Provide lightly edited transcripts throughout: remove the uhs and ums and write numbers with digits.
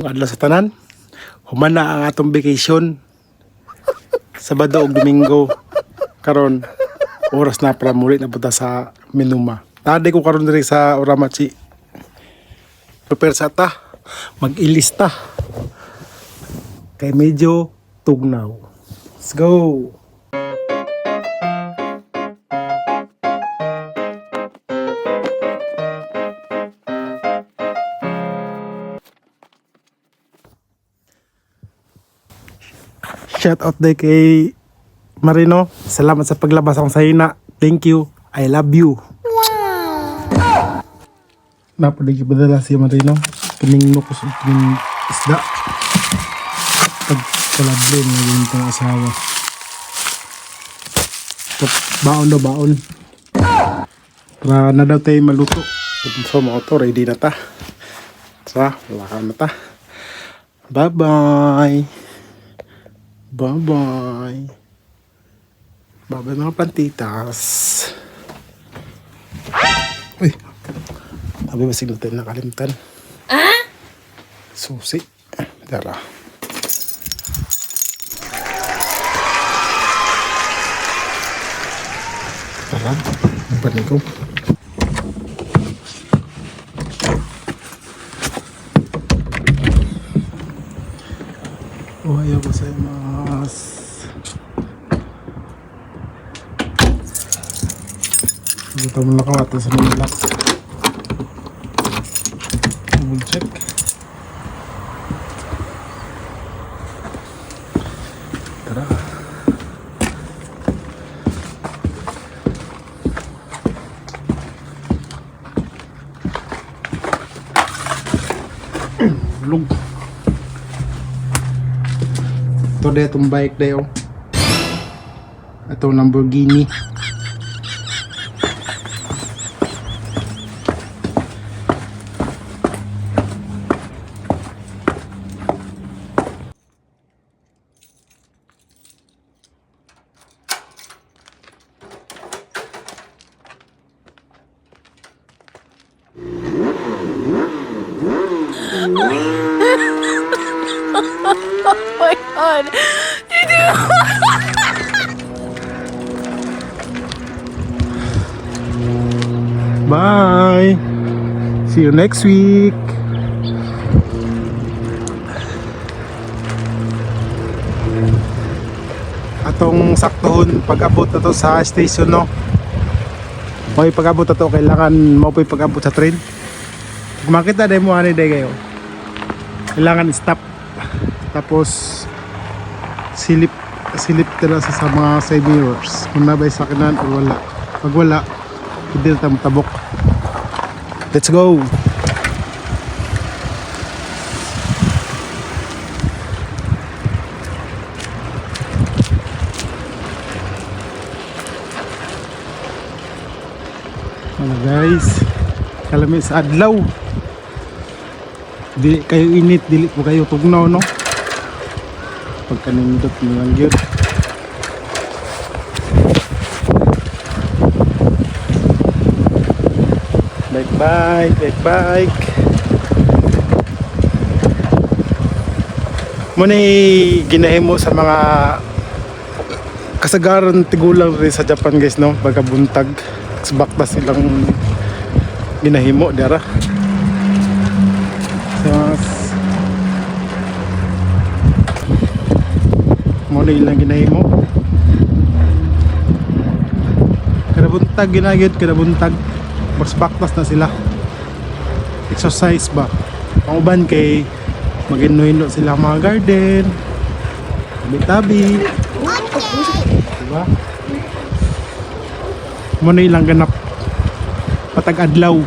Adlaw sa tanan, human na ang atong vacation. Sabado ug Domingo. Karon oras na para muli na punta sa Minuma. Taday ko karon diri sa Uramachi. Prepare sa ta, mag-ilista. Kay medyo tugnaw. Let's go. Shout out day kay Marino. Salamat sa paglabas akong sahina. Thank you. I love you. Wow. Napalig ipadala si Marino. Piningno ko sa pining isda. Pagkalablin na yun itong asawa. Baon na baon. Para na daw tayo maluto. So mga to, ready na ta. Tara, wala na ta. Bye bye. Bye-bye. Bye-bye mga plantitas. Uy. Sabi ba siglutin na kalimtan? Susi. Dara. Tara. Banin ko. Ohayo gozaimasu. Dito mo nakawata sa Manila. Double check. Tara. Bulog. Ito na itong bike na yun. Itong Lamborghini. Oh my god. Bye. See you next week. Atong saktohon pag-abot na to sa station, no. May pag-abot na to, kailangan mo pa pag-abot sa train. Pag makita dahil mo ano dahil kayo, kailangan stop. Tapos silip tira sa mga side mirrors kung nabay sa kanan o wala. Pag wala, hindi na tabok. Let's go. Ano guys, kalami sa adlaw. Dili kayo init, dili po kayo tugnaw, no? Pagkanindot mo lang yun. Bike. Muna ginahimo sa mga kasagaran tigulang rin sa Japan guys, no? Pagkabuntag baktas silang ginahimo dara. Muna ilang ginahimo kadabuntag ginagid, kadabuntag mas baktas na sila, exercise ba panguban kay mag-inuhino sila mga garden, tabi-tabi, diba? Muna ilang ganap patag adlaw.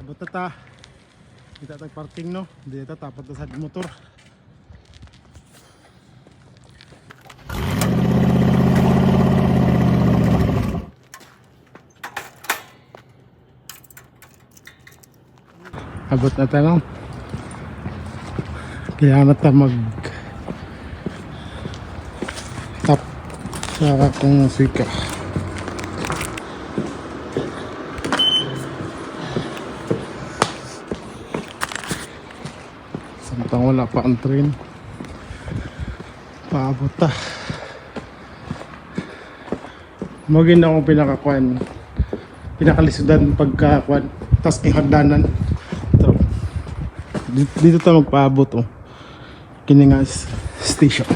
Butata kita tag parking, no, dito tapat na sa motor. Abot na tayo, kaya na tayo mag tap sa akong musika. Butang wala pa ang train. Paabot ta. Magin na akong pinakalisudan pagkakuan. Tapos may hagdanan. So, dito tayo magpaabot. Oh. Kini nga station.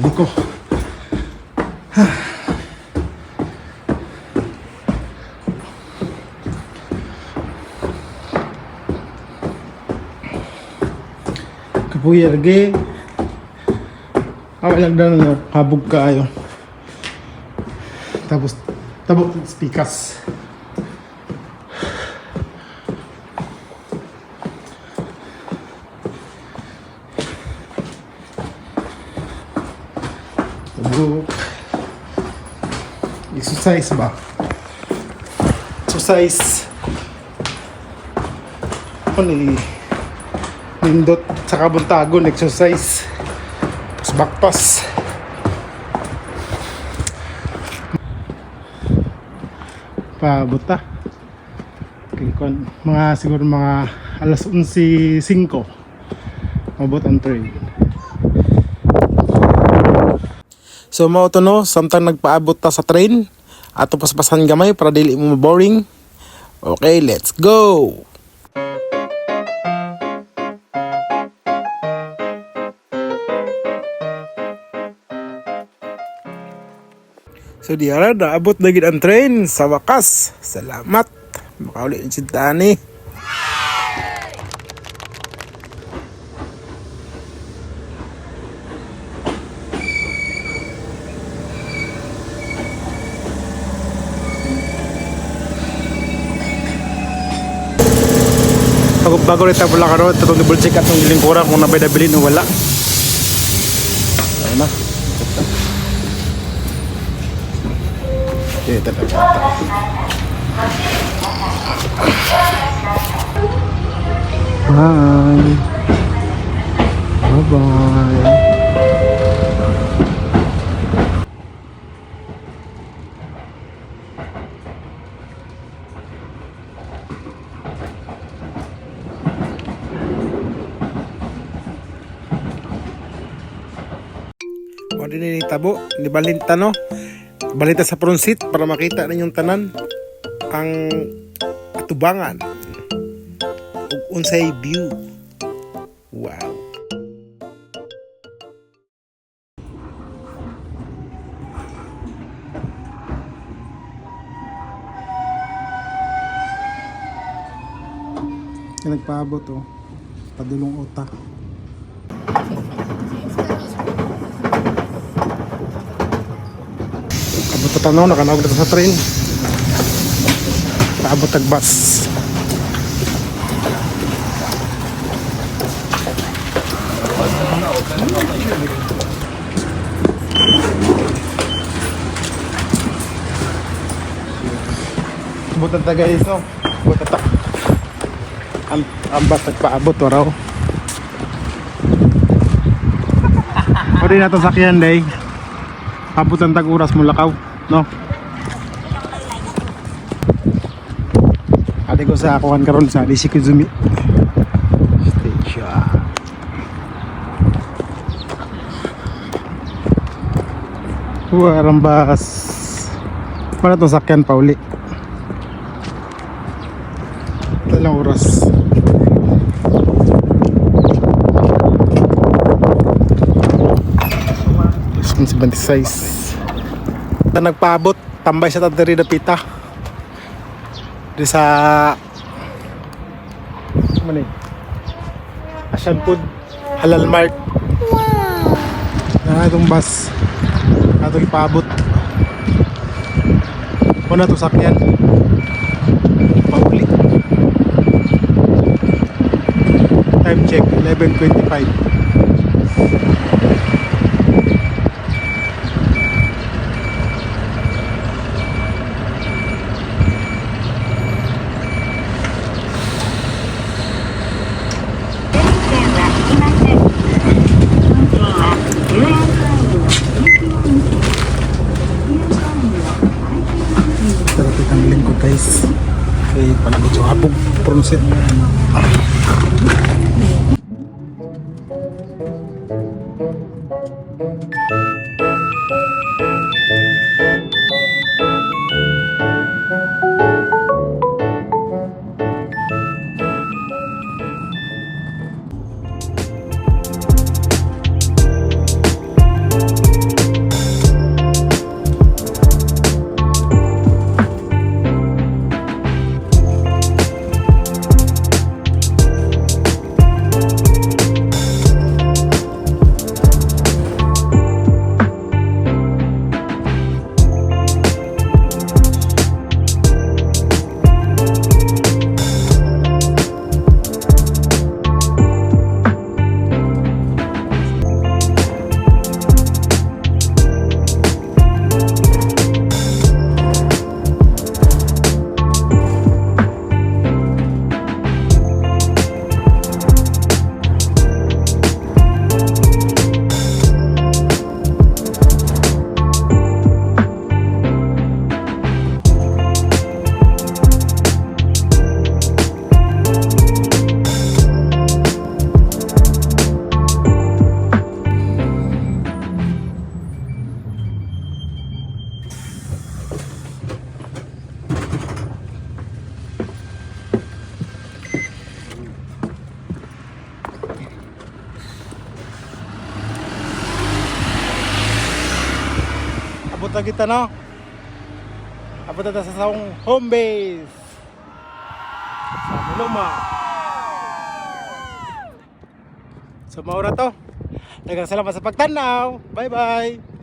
Hindi ko. Kapuyar ge. Lang na kabog kaayo. Tapos tabok spikas. Tabok. Exercise ba? Exercise. Ano ni nindot sa kabuntagon exercise. Tapos backpass. Paabot ta. Mga siguro mga alas 11:05 mabot ang train. So mao to no, samtang nagpaabot ta sa train ato paspasan gamay para dili mo boring. Okay, let's go. So diara naabot na gid ang train sa wakas. Salamat. Makauli ang sintani. Bago rin tayo pala karoon, tatong double check atong lingkurang kung nabay nabilin o wala. Ayun na. Okay, talaga. Bye. Bye-bye. O din ni tabo, ni balinta no. Balinta sa pronsit para makita ninyong tanan ang atubangan ug unsay view. Wow. Nagpaabot oh. Padulong utak. Abot na tanaw, nakanawag na sa train. Paabot ang bus. Abot na ta guys, no? Abot na ta. Ang bus nagpaabot, waraw. Pwede na ito sakyan, day. Abot ang tag-oras mo lakaw, no? Ate ko sa akuhan karon sa Nishikizumi Station. Rambas. Para itong sakyan pa uli. Talang oras. Sa 26. Nagpaabot, tambay sa tadiri na pita. Di sa ano Asian Food Halal Mart. Wow. Na itong bus. Na itong ipaabot. Muna itong sakyan. Pauli. Time check 11:25. Guys, kay palagod sa habog pronsit. Abot na kita no. Abot na ta sa saong home base. Sa Muluma. So maura to. Daghang salamat sa pagtanaw. Bye bye.